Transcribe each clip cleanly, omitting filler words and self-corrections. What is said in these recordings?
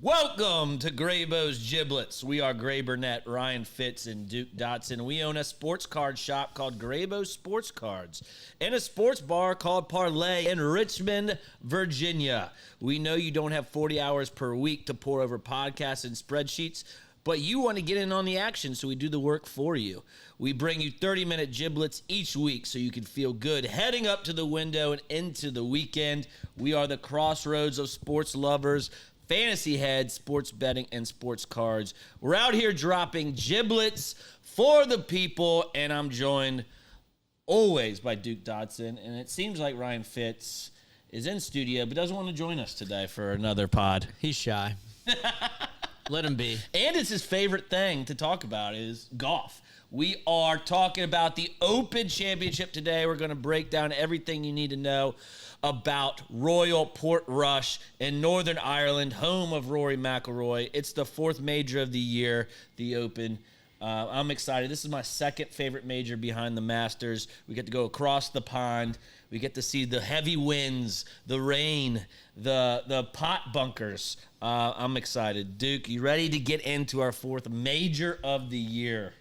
Welcome to Graybo's Giblets. We are Gray Burnett, Ryan Fitz, and Duke Dotson. We own a sports card shop called Graybo Sports Cards and a sports bar called Parlay in Richmond, Virginia. We know you don't have 40 hours per week to pour over podcasts and spreadsheets, but you want to get in on the action, so we do the work for you. We bring you 30-minute giblets each week so you can feel good heading up to the window and into the weekend. We are the crossroads of sports lovers, fantasy heads, sports betting, and sports cards. We're out here dropping giblets for the people, and I'm joined always by Duke Dotson, and it seems like Ryan Fitz is in studio but doesn't want to join us today for another pod. He's shy. Let him be. And it's his favorite thing to talk about is golf. We are talking about the Open Championship today. We're going to break down everything you need to know about Royal Portrush in Northern Ireland, home of Rory McIlroy. It's the fourth major of the year, the Open. I'm excited. This is my second favorite major behind the Masters. We get to go across the pond. We get to see the heavy winds, the rain, the pot bunkers. I'm excited. Duke, you ready to get into our fourth major of the year?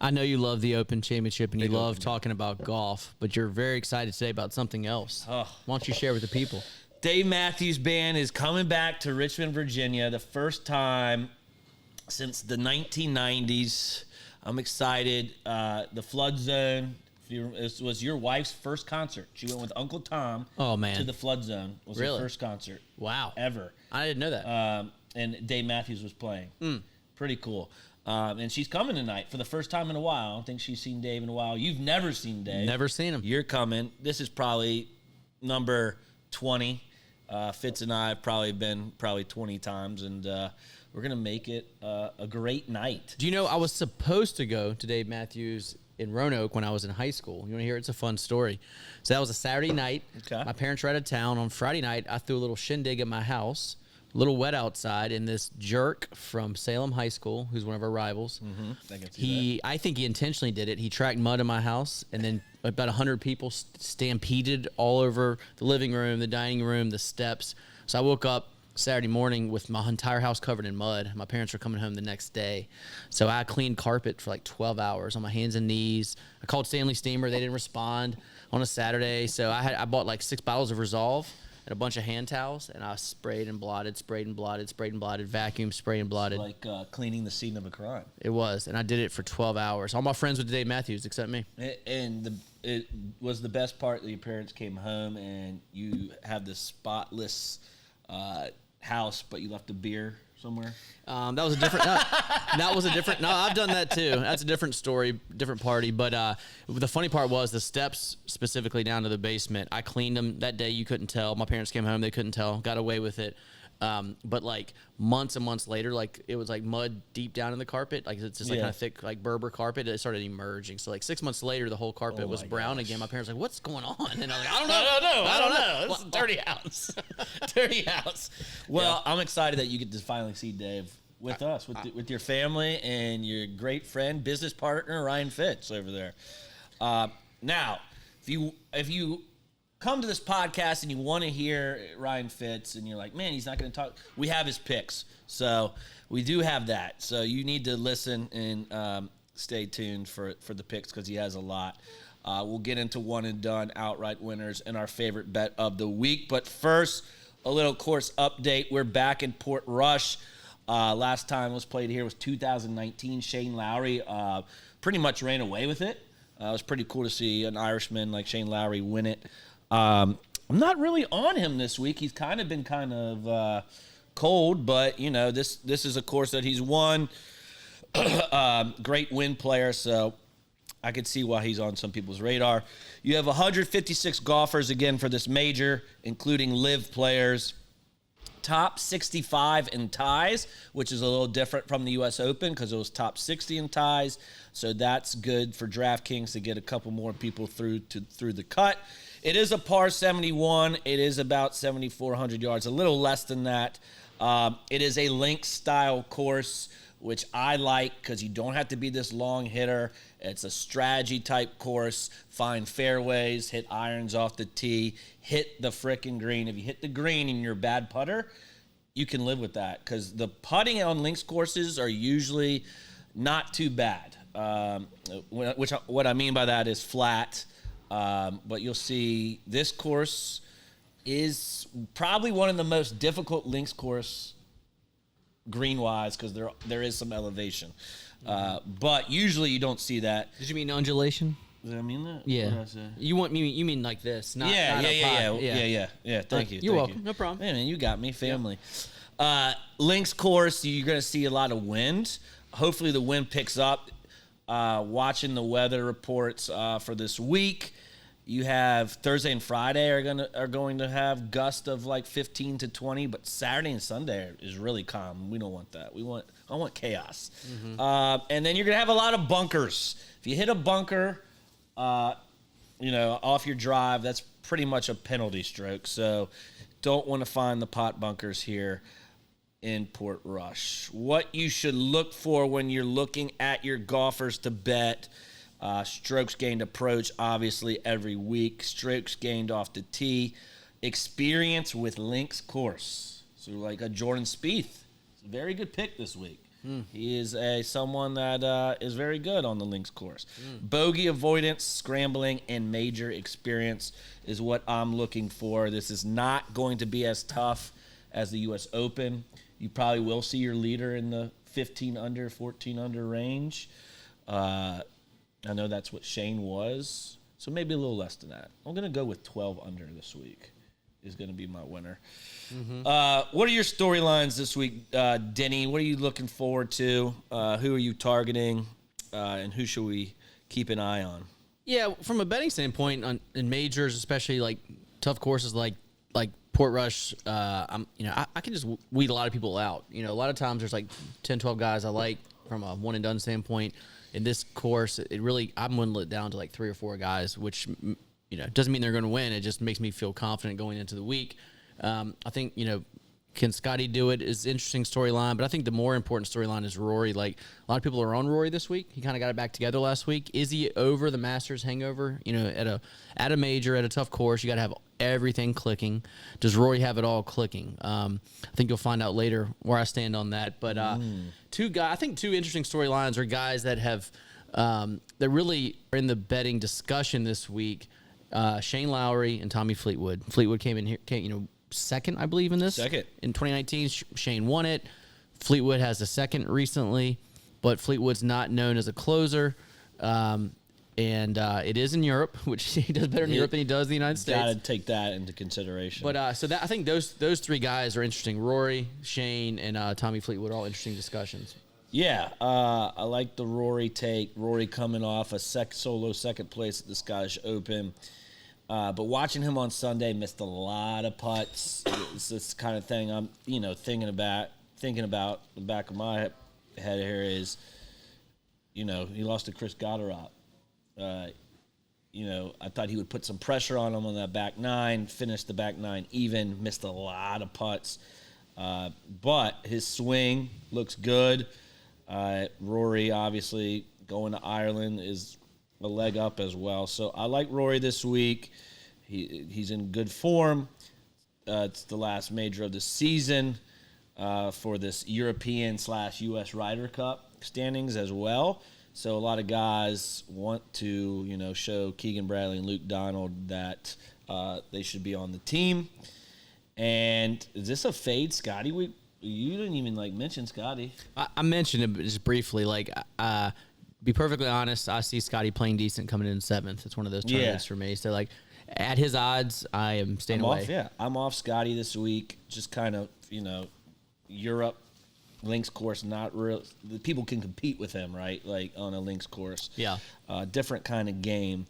I know you love the Open Championship and you love talking about golf, but you're very excited today about something else. Why don't you share with the people? Dave Matthews Band is coming back to Richmond, Virginia, the first time since the 1990s. I'm excited. The Flood Zone. This was your wife's first concert. She went with Uncle Tom to the Flood Zone. It was her first concert. Wow. Ever. I didn't know that. And Dave Matthews was playing. Pretty cool. And she's coming tonight for the first time in a while. I don't think she's seen Dave in a while. You've never seen Dave. Never seen him. You're coming. This is probably number 20. Fitz and I have probably been 20 times, and we're going to make it a great night. Do you know I was supposed to go to Dave Matthews in Roanoke when I was in high school? You want to hear it? It's a fun story. So that was a Saturday night. Okay. My parents were out of town. On Friday night, I threw a little shindig at my house. A little wet outside, and this jerk from Salem High School, who's one of our rivals, I think he intentionally did it. He tracked mud in my house, and then about 100 people stampeded all over the living room, the dining room, the steps. So I woke up Saturday morning with my entire house covered in mud. My parents were coming home the next day. So I cleaned carpet for like 12 hours on my hands and knees. I called Stanley Steamer. They didn't respond on a Saturday. So I bought like 6 bottles of Resolve and a bunch of hand towels, and I sprayed and blotted, vacuum, spray and blotted. Like cleaning the scene of a crime. It was, and I did it for 12 hours. All my friends with Dave Matthews except me. And it was the best part that your parents came home and you have this spotless house, but you left a beer somewhere. That was a different. No, I've done that too. That's a different story, different party. But the funny part was the steps specifically down to the basement. I cleaned them that day. You couldn't tell. My parents came home. They couldn't tell. Got away with it. But like months and months later, like it was like mud deep down in the carpet. Like it's just like kind of thick, like Berber carpet. It started emerging. So like 6 months later, the whole carpet was brown again. My parents were like, "What's going on?" And I was like, "I don't know. This is a dirty house. Dirty house." Well, I'm excited that you get to finally see Dave with us, with your family and your great friend, business partner Ryan Fitz over there. Now, if you come to this podcast and you want to hear Ryan Fitz and you're like, man, he's not going to talk, we have his picks. So we do have that. So you need to listen and stay tuned for the picks because he has a lot. We'll get into one and done outright winners and our favorite bet of the week. But first, a little course update. We're back in Portrush. Last time it was played here was 2019. Shane Lowry pretty much ran away with it. It was pretty cool to see an Irishman like Shane Lowry win it. I'm not really on him this week. He's kind of cold, but you know this is a course that he's won. Great win player, so I could see why he's on some people's radar. You have 156 golfers again for this major, including live players. Top 65 in ties, which is a little different from the U.S. Open because it was top 60 in ties. So that's good for DraftKings to get a couple more people through the cut. It is a par 71. It is about 7,400 yards, a little less than that. It is a link-style course, which I like because you don't have to be this long hitter. It's a strategy-type course. Find fairways, hit irons off the tee, hit the frickin' green. If you hit the green and you're a bad putter, you can live with that because the putting on links courses are usually not too bad. What I mean by that is flat. But you'll see this course is probably one of the most difficult links course green-wise because there is some elevation. But usually you don't see that. Did you mean undulation? Did I mean that? Yeah. What did I say? You mean like this? Not, Yeah. Thank you. You're Thank welcome. you. No problem. Man, you got me. Family. Links course, you're going to see a lot of wind. Hopefully the wind picks up. Watching the weather reports for this week, you have Thursday and Friday are going to have gusts of like 15 to 20, but Saturday and Sunday is really calm. We don't want that. I want chaos. Mm-hmm. And then you're going to have a lot of bunkers. If you hit a bunker, off your drive, that's pretty much a penalty stroke. So don't want to find the pot bunkers here in Portrush. What you should look for when you're looking at your golfers to bet, strokes gained approach, obviously every week, strokes gained off the tee, experience with links course. So like a Jordan Spieth, it's a very good pick this week. He is someone that is very good on the links course. Bogey avoidance, scrambling, and major experience is what I'm looking for. This is not going to be as tough as the U.S. Open. You probably will see your leader in the 15 under, 14 under range. I know that's what Shane was, so maybe a little less than that. I'm going to go with 12 under this week is going to be my winner. Mm-hmm. What are your storylines this week, Denny? What are you looking forward to? Who are you targeting? And who should we keep an eye on? Yeah, from a betting standpoint, in majors, especially like tough courses like Portrush, I can just weed a lot of people out. A lot of times there's like 10, 12 guys I like from a one and done standpoint. In this course, I'm dwindling it down to like 3 or 4 guys, which doesn't mean they're going to win. It just makes me feel confident going into the week. I think, can Scotty do it is an interesting storyline, but I think the more important storyline is Rory. Like, a lot of people are on Rory this week. He kind of got it back together last week. Is he over the Masters hangover? At a major, at a tough course, you got to have everything clicking. Does Rory have it all clicking? I think you'll find out later where I stand on that. But I think two interesting storylines are guys that have that really are in the betting discussion this week. Shane Lowry and Tommy Fleetwood. Fleetwood came in here, second, I believe, in this. Second. In 2019, Shane won it. Fleetwood has a second recently, but Fleetwood's not known as a closer. And it is in Europe, which he does better in Europe than he does in the United States. Got to take that into consideration. But I think those 3 guys are interesting. Rory, Shane, and Tommy Fleetwood, all interesting discussions. Yeah, I like the Rory take. Rory coming off a solo second place at the Scottish Open. But watching him on Sunday, missed a lot of putts. It's this kind of thing I'm, thinking about. The back of my head here is, he lost to Chris Gotterup. I thought he would put some pressure on him on that back 9, finished the back 9 even, missed a lot of putts. But his swing looks good. Rory, obviously, going to Ireland is a leg up as well. So I like Rory this week. He's in good form. It's the last major of the season for this European/U.S. Ryder Cup standings as well. So a lot of guys want to, show Keegan Bradley and Luke Donald that they should be on the team. And is this a fade, Scotty? You didn't even mention Scotty. I mentioned it just briefly. Be perfectly honest, I see Scotty playing decent coming in 7th. It's one of those tournaments for me. So at his odds, I am staying away. I'm off Scotty this week. Just kind of Europe links course. Not real. The people can compete with him, right? Like on a links course. Yeah. Different kind of game.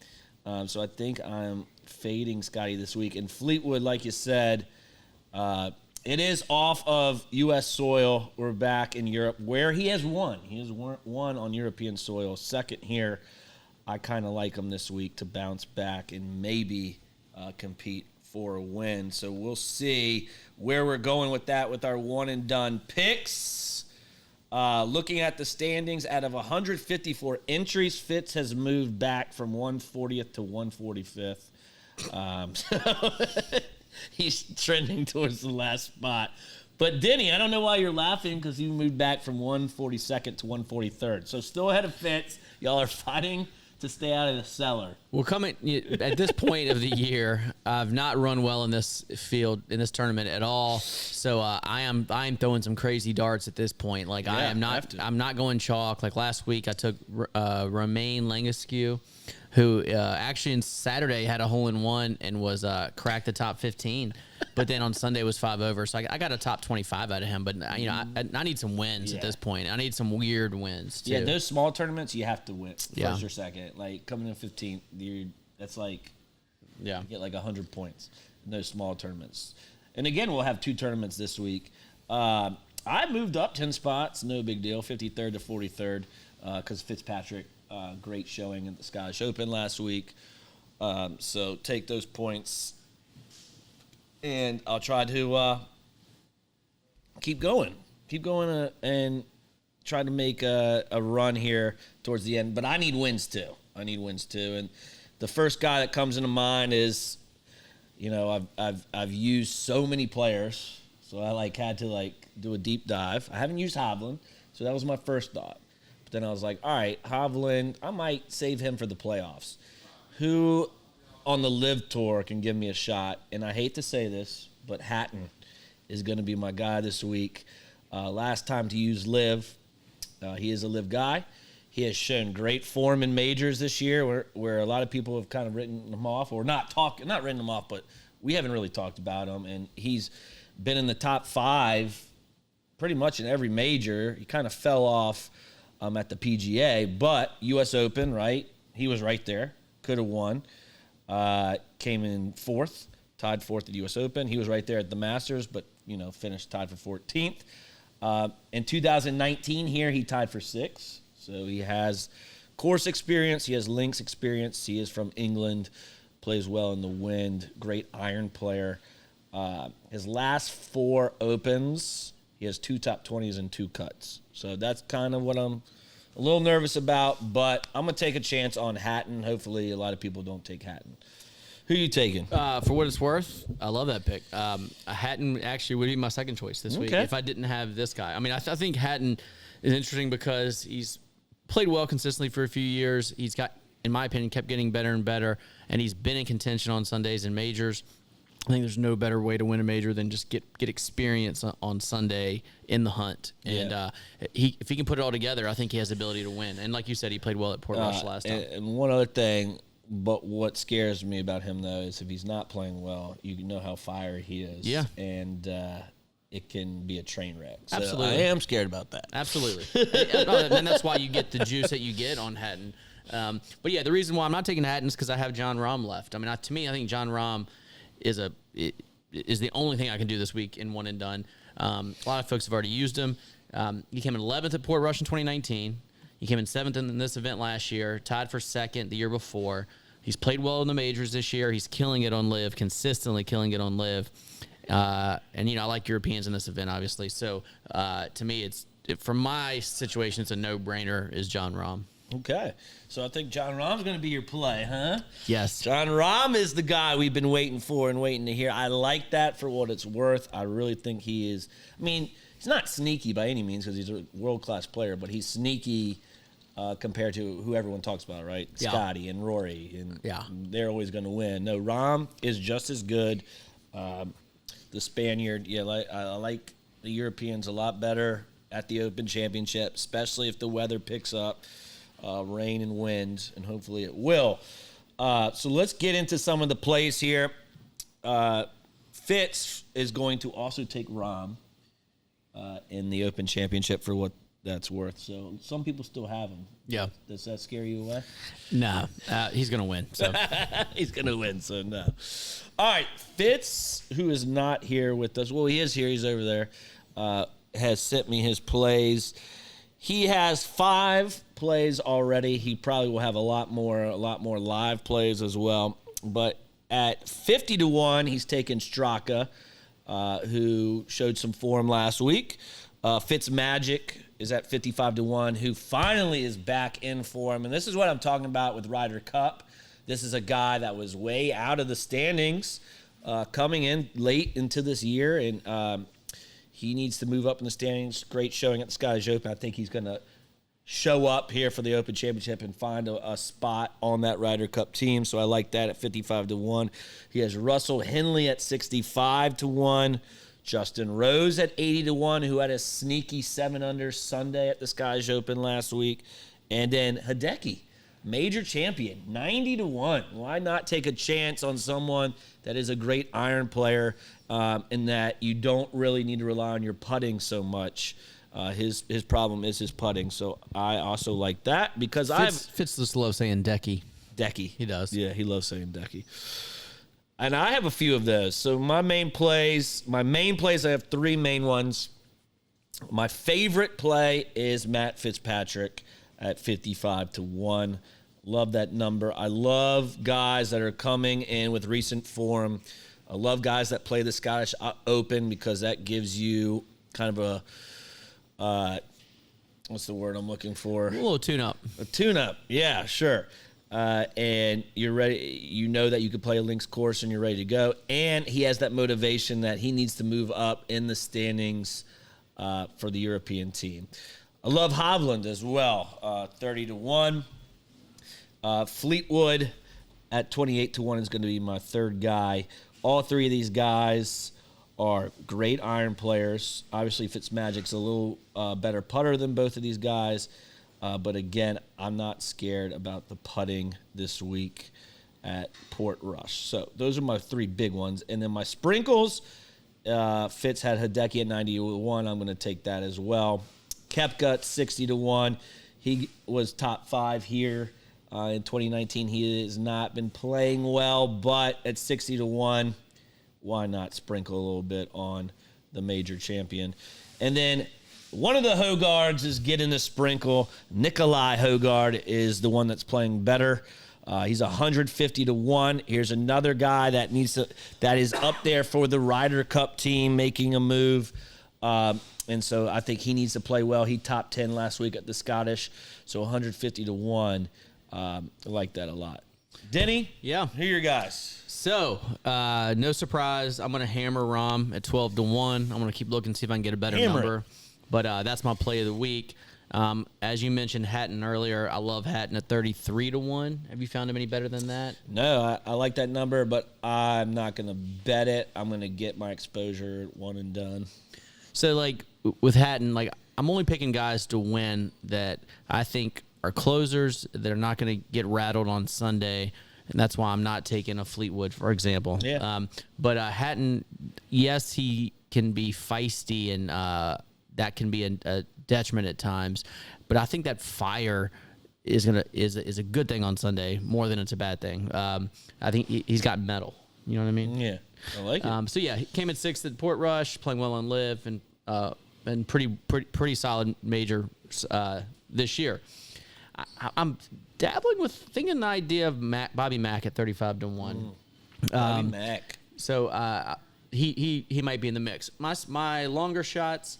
So I think I'm fading Scotty this week. And Fleetwood, like you said, it is off of U.S. soil. We're back in Europe where he has won. He has won on European soil. Second here. I kind of like him this week to bounce back and maybe compete for a win. So we'll see where we're going with that with our one and done picks. Looking at the standings, out of 154 entries, Fitz has moved back from 140th to 145th. So he's trending towards the last spot. But Denny, I don't know why you're laughing because you moved back from 142nd to 143rd. So still ahead of Fitz. Y'all are fighting to stay out of the cellar. Well, coming at this point of the year, I've not run well in this field in this tournament at all. So I am throwing some crazy darts at this point. Like Yeah, I'm not going chalk. Like last week, I took Romain Langescu, who actually on Saturday had a hole-in-one and was cracked the top 15. But then on Sunday was 5 over, so I got a top 25 out of him. But I need some wins at this point. I need some weird wins too. Yeah, those small tournaments you have to win Yeah. first or second. Like coming in 15th, that's like you get like 100 points in those small tournaments. And again, we'll have 2 tournaments this week. I moved up 10 spots, no big deal, 53rd to 43rd, because Fitzpatrick, great showing at the Scottish Open last week. So take those points. And I'll try to keep going and try to make a run here towards the end. But I need wins too. And the first guy that comes into mind is, I've used so many players, so I had to do a deep dive. I haven't used Hovland, so that was my first thought. But then I was like, all right, Hovland, I might save him for the playoffs. Who on the Live Tour can give me a shot? And I hate to say this, but Hatton is going to be my guy this week. Last time to use Live, he is a Live guy. He has shown great form in majors this year, where a lot of people have kind of written him off, or not written him off, but we haven't really talked about him. And he's been in the top 5 pretty much in every major. He kind of fell off at the PGA, but U.S. Open, right? He was right there, could have won. Came in 4th, tied 4th at U.S. Open. He was right there at the Masters, but, finished tied for 14th. In 2019 here, he tied for 6th. So he has course experience. He has links experience. He is from England, plays well in the wind, great iron player. His last 4 Opens, he has 2 top 20s and 2 cuts. So that's kind of what I'm a little nervous about, but I'm going to take a chance on Hatton. Hopefully a lot of people don't take Hatton. Who are you taking? For what it's worth, I love that pick. Hatton actually would be my second choice this week if I didn't have this guy. I mean, I think Hatton is interesting because he's played well consistently for a few years. He's got, in my opinion, kept getting better and better, and he's been in contention on Sundays and majors. I think there's no better way to win a major than just get experience on Sunday in the hunt. And if he can put it all together, I think he has the ability to win. And like you said, he played well at Portrush last time. And one other thing, but what scares me about him, though, is if he's not playing well, you know how fiery he is. Yeah. And it can be a train wreck. So Absolutely. I am scared about that. Absolutely. And that's why you get the juice that you get on Hatton. But, yeah, the reason why I'm not taking Hatton is because I have John Rahm left. I mean, to me, I think John Rahm is the only thing I can do this week in one and done. A lot of folks have already used him. He came in 11th at Portrush in 2019. He came in 7th in this event last year, tied for 2nd the year before. He's played well in the majors this year. He's killing it on Live, consistently killing it on Live. And, I like Europeans in this event, obviously. So, to me, for my situation, it's a no-brainer is John Rahm. Okay. So I think John Rahm's going to be your play, huh? Yes. John Rahm is the guy we've been waiting for and waiting to hear. I like that for what it's worth. I really think he is. I mean, he's not sneaky by any means because he's a world-class player, but he's sneaky compared to who everyone talks about, right? Yeah. Scotty and Rory, and they're always going to win. No, Rahm is just as good. The Spaniard, I like the Europeans a lot better at the Open Championship, especially if the weather picks up. Rain and wind, and hopefully it will. So let's get into some of the plays here. Fitz is going to also take Rahm in the Open Championship for what that's worth. So some people still have him. Yeah. Does that scare you away? No. He's going to win. So. He's going to win, so no. All right, Fitz, who is not here with us. Well, he is here. He's over there. Has sent me his plays. He has 5 plays already. He probably will have a lot more live plays as well. But at 50-1, he's taken Straka, who showed some form last week. Fitz Magic is at 55-1, who finally is back in form. And this is what I'm talking about with Ryder Cup. This is a guy that was way out of the standings coming in late into this year. And He needs to move up in the standings. Great showing at the Scottish Open. I think he's going to show up here for the Open Championship and find a spot on that Ryder Cup team. So I like that at 55-1. He has Russell Henley at 65-1. Justin Rose at 80-1, who had a sneaky 7-under Sunday at the Scottish Open last week. And then Hideki, major champion, 90-1. Why not take a chance on someone that is a great iron player and that you don't really need to rely on your putting so much? His problem is his putting, so I also like that because Fitz just loves saying Decky. Decky. He does. Yeah, he loves saying Decky. And I have a few of those. So my main plays, I have three main ones. My favorite play is Matt Fitzpatrick at 55-1. Love that number. I love guys that are coming in with recent form. I love guys that play the Scottish Open because that gives you kind of a what's the word I'm looking for? A little tune-up. A tune-up, yeah, sure. And you're ready. You know that you could play a links course and you're ready to go. And he has that motivation that he needs to move up in the standings for the European team. I love Hovland as well, 30-1. Fleetwood at 28-1 is going to be my third guy. All three of these guys are great iron players. Obviously, Fitzmagic's a little better putter than both of these guys. But again, I'm not scared about the putting this week at Portrush. So those are my three big ones. And then my sprinkles, Fitz had Hideki at 90-1. I'm going to take that as well. Koepka at 60-1. He was top 5 here in 2019. He has not been playing well, but at 60-1, why not sprinkle a little bit on the major champion? And then one of the Hogards is getting the sprinkle. Nikolai Hogard is the one that's playing better. He's 150-1. Here's another guy that is up there for the Ryder Cup team, making a move. And so I think he needs to play well. He top 10 last week at the Scottish, so 150-1. I like that a lot. Denny, yeah, who are your guys? So, no surprise, I'm going to hammer Rahm at 12-1. I'm going to keep looking, see if I can get a better number. But that's my play of the week. As you mentioned Hatton earlier, I love Hatton at 33-1. Have you found him any better than that? No, I like that number, but I'm not going to bet it. I'm going to get my exposure one and done. So, like, with Hatton, like, I'm only picking guys to win that I think are closers. They're not going to get rattled on Sunday, and that's why I'm not taking a Fleetwood, for example. Yeah. But Hatton, yes, he can be feisty, and that can be a detriment at times. But I think that fire is a good thing on Sunday more than it's a bad thing. I think he's got metal. You know what I mean? Yeah, I like it. So yeah, he came in 6th at Portrush, playing well on Live, and pretty solid major this year. I'm dabbling with thinking the idea of Bobby Mack at 35-1. Bobby Mack. So he might be in the mix. My longer shots.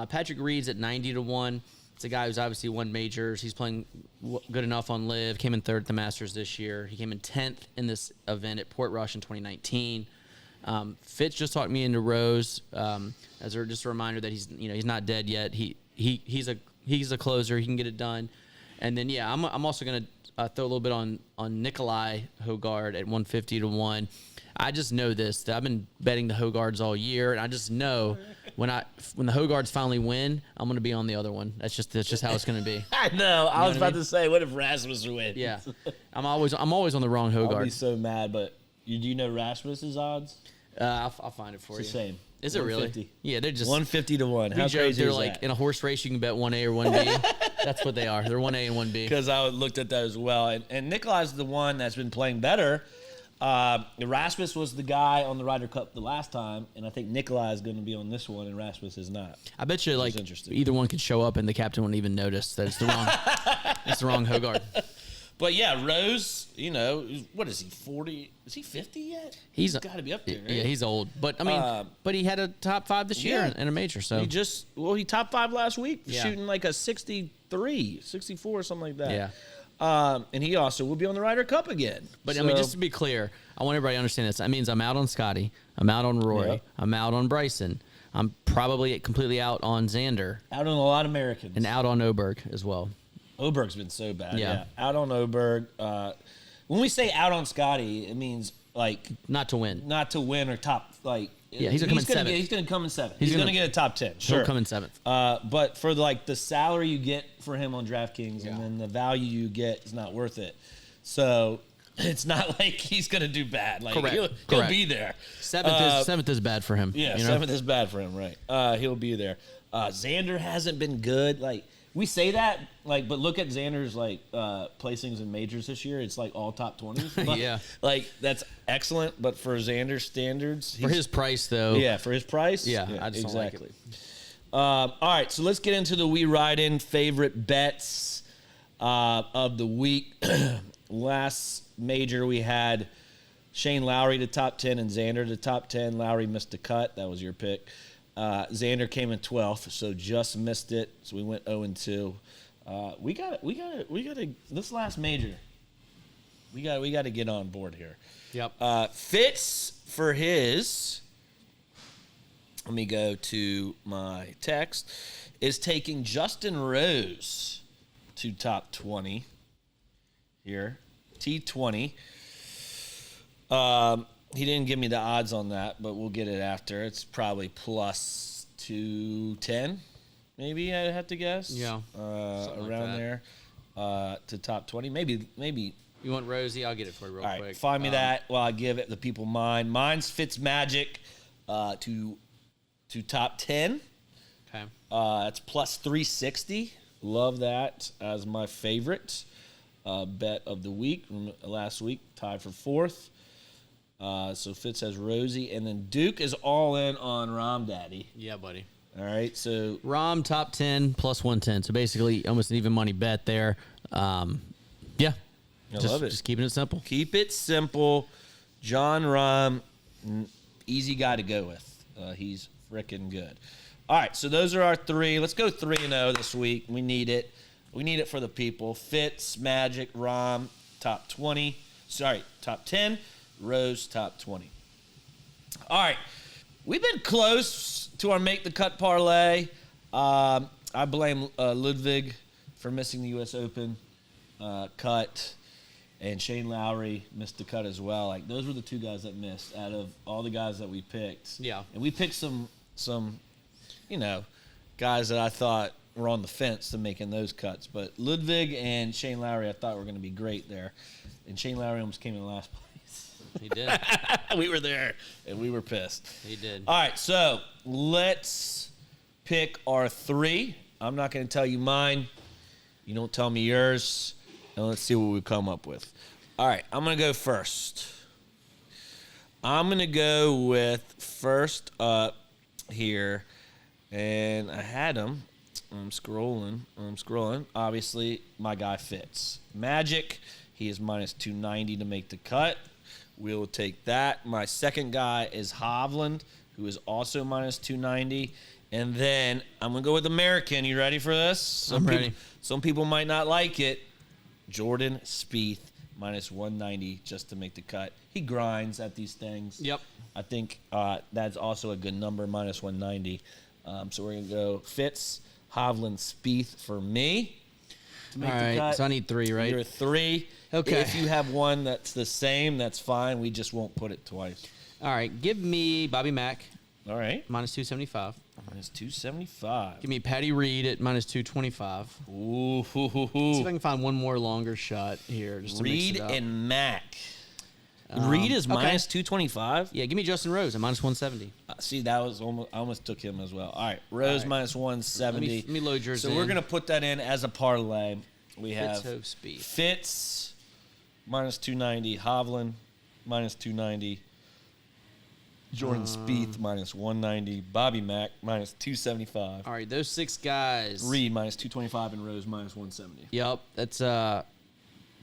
Patrick Reed's at 90-1. It's a guy who's obviously won majors. He's playing good enough on Live. Came in 3rd at the Masters this year. He came in 10th in this event at Portrush in 2019. Fitz just talked me into Rose. As just a reminder that he's not dead yet. He's a closer. He can get it done. And then I'm also gonna throw a little bit on Nikolai Hogard at 150-1. I just know this, that I've been betting the Hogards all year, and I just know when the Hogards finally win, I'm gonna be on the other one. That's just how it's gonna be. I know. I was about to say, what if Rasmus wins? Yeah, I'm always on the wrong Hogard. I'll be so mad, but do you know Rasmus's odds? I'll find it for it's you. The same. Is it really? Yeah, they're just 150-1. How crazy they're is like that? In a horse race, you can bet 1A or 1B. That's what they are. They're 1A and 1B. Because I looked at that as well, and Nikolai's the one that's been playing better. Rasmus was the guy on the Ryder Cup the last time, and I think Nikolai is going to be on this one, and Rasmus is not. I bet you either one could show up and the captain wouldn't even notice that it's the wrong it's the wrong Hogard. But yeah, Rose, what is he, 40? Is he 50 yet? He's got to be up there, right? Yeah, he's old. But I mean, but he had a top 5 this year in a major. So he top 5 last week, shooting like a 63, 64, something like that. Yeah. And he also will be on the Ryder Cup again. But I mean, just to be clear, I want everybody to understand this. That means I'm out on Scotty, I'm out on Rory, I'm out on Bryson. I'm probably completely out on Xander Out on a lot of Americans. and out on Oberg as well. Oberg's been so bad. Yeah. Out on Oberg. When we say out on Scotty, it means like Not to win. not to win or top. Like Yeah, he's gonna come in seventh. He's gonna come in seventh. He's He's gonna gonna- get a top 10. Sure. He'll come in 7th. But for like the salary you get for him on DraftKings Yeah. and then the value you get is not worth it. So it's not like he's gonna do bad. Like Correct. he'll Correct. be there. 7th is bad for him. Yeah, you know? 7th is bad for him, right? He'll be there. Xander hasn't been good. Like we say that, like, but look at Xander's like placings in majors this year. It's like all top 20s. Yeah. like that's excellent. But for Xander's standards, For his price, though. yeah, for his price, Yeah, I just don't like exactly. All right, so let's get into the We Ride In favorite bets of the week. Last major we had Shane Lowry to top 10 and Xander to top 10. Lowry missed the cut. That was your pick. Xander came in 12th, so just missed it. So we went 0-2. We got this last major. We got to get on board here. Yep. Fitz for his. Let me go to my text. Is taking Justin Rose to top 20 here. T20. He didn't give me the odds on that, but we'll get it after. It's probably plus 210, maybe I'd have to guess. Yeah. Around like there to top 20. Maybe. You want Rosie? I'll get it for you real All right, quick. find me that while I give it the people mine. Mine's Fitz Magic to top 10. Okay. That's plus 360. Love that as my favorite bet of the week. Last week, tied for 4th. So Fitz has Rosie. And then Duke is all in on Rom Daddy. Yeah, buddy. All right, so Rom top 10 plus 110. So basically almost an even money bet there. Yeah. I love it. Just keeping it simple. Keep it simple. John Rahm, easy guy to go with. He's freaking good. All right, so those are our 3. Let's go 3-0 this week. We need it. We need it for the people. Fitz, Magic, Rahm, top 20. Sorry, top 10. Rose, top 20. All right, we've been close to our Make the Cut parlay. I blame Ludwig for missing the U.S. Open cut. And Shane Lowry missed the cut as well. Like those were the 2 guys that missed out of all the guys that we picked. Yeah. And we picked some, guys that I thought were on the fence to making those cuts. But Ludwig and Shane Lowry I thought were going to be great there. And Shane Lowry almost came in last place. He did. We were there and we were pissed. He did. All right, so let's pick our 3. I'm not going to tell you mine. You don't tell me yours. And let's see what we come up with. All right, I'm going to go first. I'm going to go with first up here. And I had him. I'm scrolling. Obviously, my guy Fitz. Magic, he is minus 290 to make the cut. We'll take that. My second guy is Hovland, who is also minus 290. And then I'm going to go with American. You ready for this? I'm ready. Some people might not like it. Jordan Spieth, minus 190 just to make the cut. He grinds at these things. Yep. I think that's also a good number, minus 190. So we're going to go Fitz, Hovland, Spieth for me to make All the right, cut. so I need 3, right? You're 3. Okay. If you have one that's the same, that's fine. We just won't put it twice. All right, give me Bobby Mack, All right. minus 275. Minus 275. Give me Patty Reed at minus 225. Ooh. See if I can find one more longer shot here. Just to mix Reed it up. and Mac. Reed is okay. minus 225. Yeah, give me Justin Rose at minus 170. See, that was almost. I almost took him as well. All right, Rose right. minus 170. Let me load yours So in. we're gonna put that in as a parlay. We have Fitz, Hove, Spieth. Fitz minus 290, Hovland minus 290, Jordan Spieth minus 190, Bobby Mack minus 275, All right, those 6 guys. Reed minus 225, and Rose minus 170. Yep, that's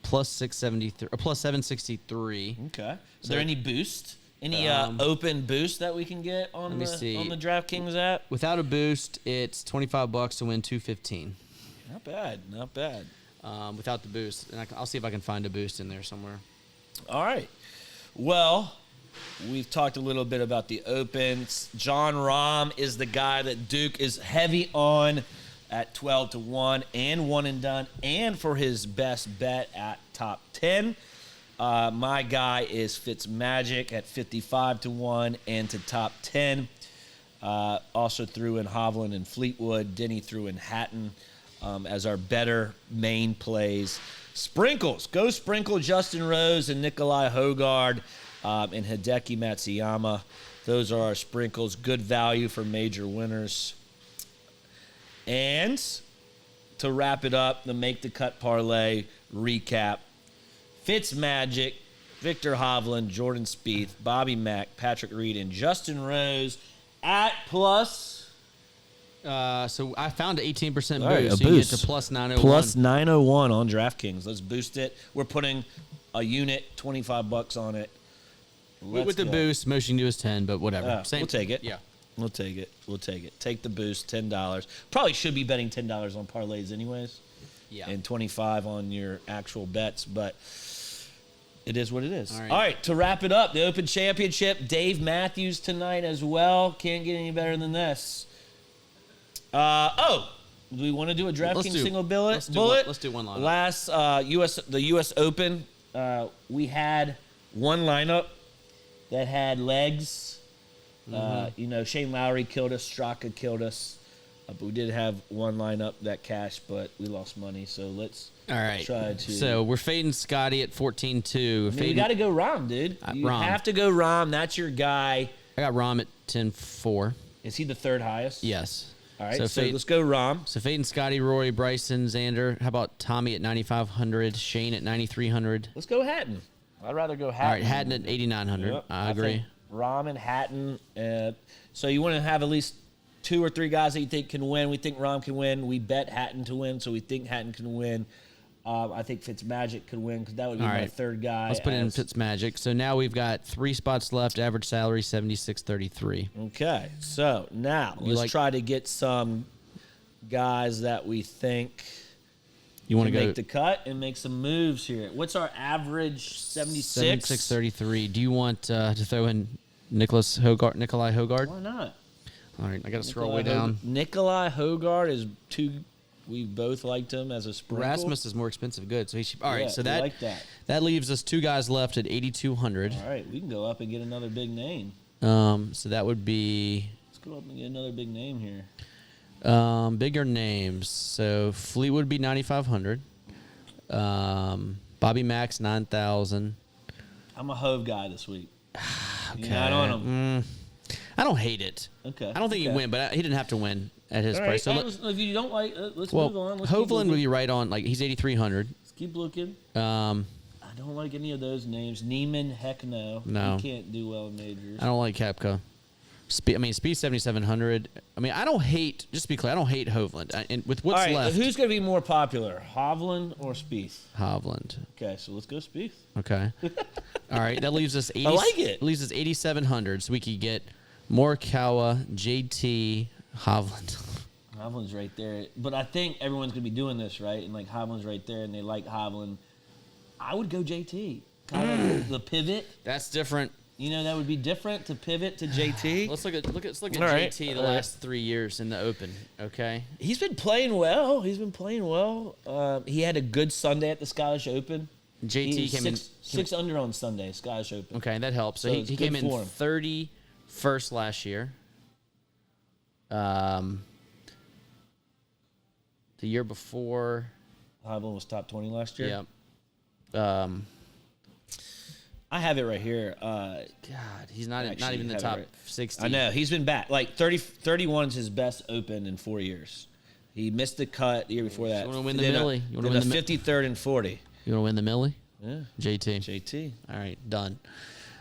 plus 673 or plus 763. Okay. Is there any boost? Any open boost that we can get on let me see. on the DraftKings app? Without a boost, it's $25 to win 215. Not bad. Not bad. Without the boost, and I'll see if I can find a boost in there somewhere. All right. Well, we've talked a little bit about the Opens. John Rahm is the guy that Duke is heavy on at 12-1 and one and done, and for his best bet at top 10. My guy is Fitz Magic at 55-1 and to top 10. Also threw in Hovland and Fleetwood. Denny threw in Hatton as our better main plays. Sprinkles. Go sprinkle Justin Rose and Nikolai Hogard and Hideki Matsuyama. Those are our sprinkles. Good value for major winners. And to wrap it up, the Make the Cut parlay recap. Fitz Magic, Victor Hovland, Jordan Spieth, Bobby Mack, Patrick Reed, and Justin Rose at plus. So I found an 18% boost. All right, so you get to plus 901. Plus 901 on DraftKings. Let's boost it. We're putting a unit, $25 on it. With the boost, most you can do is 10, but whatever. We'll take it. Yeah. We'll take it. We'll take it. Take the boost, $10. Probably should be betting $10 on parlays anyways. Yeah. And 25 on your actual bets, but it is what it is. All right, to wrap it up, the Open Championship, Dave Matthews tonight as well. Can't get any better than this. Do we want to do a DraftKings single bullet? Let's do one lineup. Last the U.S. Open, we had one lineup that had legs. Shane Lowry killed us, Straka killed us. But we did have one lineup that cashed, but we lost money. So let's try to. So we're fading Scotty at 14-2. We got to go Rahm, dude. You have to go Rahm. That's your guy. I got Rahm at 10-4. Is he the third highest? Yes. All right, so let's go Rahm. So fading Scotty, Rory, Bryson, Xander. How about Tommy at 9,500, Shane at 9,300? Let's go Hatton. I'd rather go Hatton. All right, Hatton at 8,900. Yep, I agree. Rahm and Hatton. So you want to have at least 2 or 3 guys that you think can win. We think Rahm can win. We bet Hatton to win, so we think Hatton can win. I think Fitzmagic could win because that would be my third guy. Let's put in Fitzmagic. So now we've got 3 spots left. Average salary $76.33. Okay, so now let's try to get some guys that we think you want to make the cut and make some moves here. What's our average? 76? 76.33. Do you want to throw in Nikolai Hogard? Why not? All right, I got to scroll way down. Nikolai Hogard is too. We both liked him as a sprinkle. Rasmus is more expensive good, so he should. All right, so like that leaves us 2 guys left at 8,200. All right, we can go up and get another big name. So that would be. Let's go up and get another big name here. Bigger names. So Fleetwood would be 9,500. Bobby Max 9,000. I'm a Hove guy this week. Okay. Not on him. I don't hate it. Okay. I don't think he'd win, but he didn't have to win at his price. Right. So if you don't like, let's move on. Hovland would be right on. Like he's 8,300. Let's keep looking. I don't like any of those names. Neiman, heck no. No. He can't do well in majors. I don't like Koepka. Speed 7,700. I mean, I don't hate. Just to be clear, I don't hate Hovland. And with what's left, who's going to be more popular, Hovland or Spieth? Hovland. Okay, so let's go Spieth. Okay. All right, that leaves us 80. I like it. Leaves us 8,700, so we could get Morikawa, JT, Hovland. Hovland's right there, but I think everyone's going to be doing this, right? And like Hovland's right there, and they like Hovland. I would go JT. Kind of the pivot. That's different. You know, that would be different to pivot to JT. Let's look at right. JT the last 3 years in the Open. Okay, he's been playing well. He had a good Sunday at the Scottish Open. JT came in 6 under on Sunday, Scottish Open. Okay, that helps. So he came in 31st last year. The year before, Hovland was top 20 last year. Yeah. I have it right here. God, he's not even in the top 60. I know. He's been back. Like 31 is his best Open in 4 years. He missed the cut the year before that. You want to win the Millie? You want to win the 53rd and 40. You want to win the Millie? Yeah. JT. All right, done.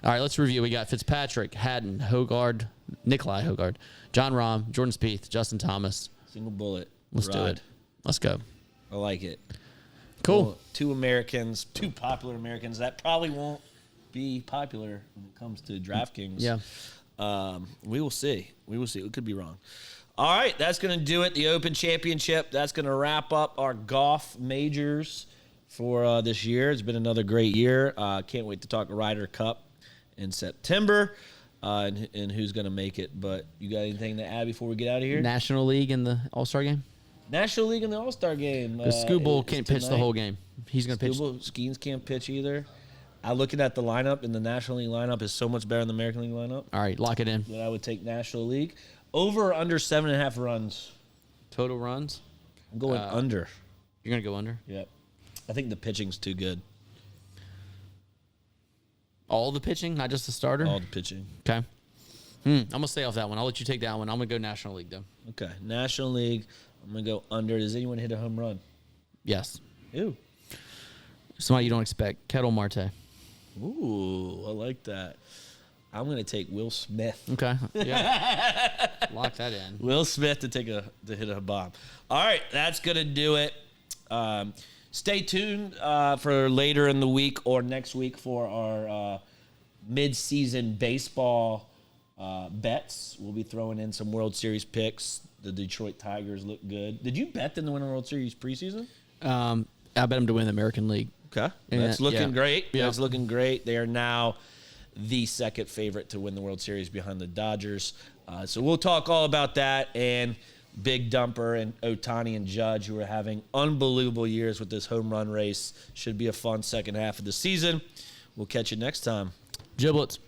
All right, let's review. We got Fitzpatrick, Hatton, Hogard, Nikolai Hogard, John Rahm, Jordan Spieth, Justin Thomas. Single bullet. Let's do it. Let's go. I like it. Cool. Well, 2 Americans, 2 popular Americans. That probably won't be popular when it comes to DraftKings. Yeah. We will see. We could be wrong. All right, that's going to do it. The Open Championship. That's going to wrap up our golf majors for this year. It's been another great year. Can't wait to talk Ryder Cup in September. And who's going to make it. But you got anything to add before we get out of here? National League in the All-Star game? National League in the All-Star game. Because Scooble can't pitch the whole game. He's going to pitch. Skeens can't pitch either. I'm looking at the lineup, and the National League lineup is so much better than the American League lineup. All right, lock it in. That I would take National League. Over or under 7.5 runs? Total runs? I'm going under. You're going to go under? Yep. I think the pitching's too good. All the pitching, not just the starter? All the pitching. Okay. I'm going to stay off that one. I'll let you take that one. I'm going to go National League, though. Okay. National League. I'm going to go under. Does anyone hit a home run? Yes. Ew. Somebody you don't expect. Kettle Marte. Ooh, I like that. I'm going to take Will Smith. Okay. Yeah. Lock that in. Will Smith to hit a bomb. All right, that's going to do it. Stay tuned for later in the week or next week for our mid-season baseball bets. We'll be throwing in some World Series picks. The Detroit Tigers look good. Did you bet them to win the World Series preseason? I bet them to win the American League. Okay. That's looking great. Yeah. That's looking great. They are now the second favorite to win the World Series behind the Dodgers. So we'll talk all about that and Big Dumper and Ohtani and Judge, who are having unbelievable years with this home run race. Should be a fun second half of the season. We'll catch you next time. Giblets.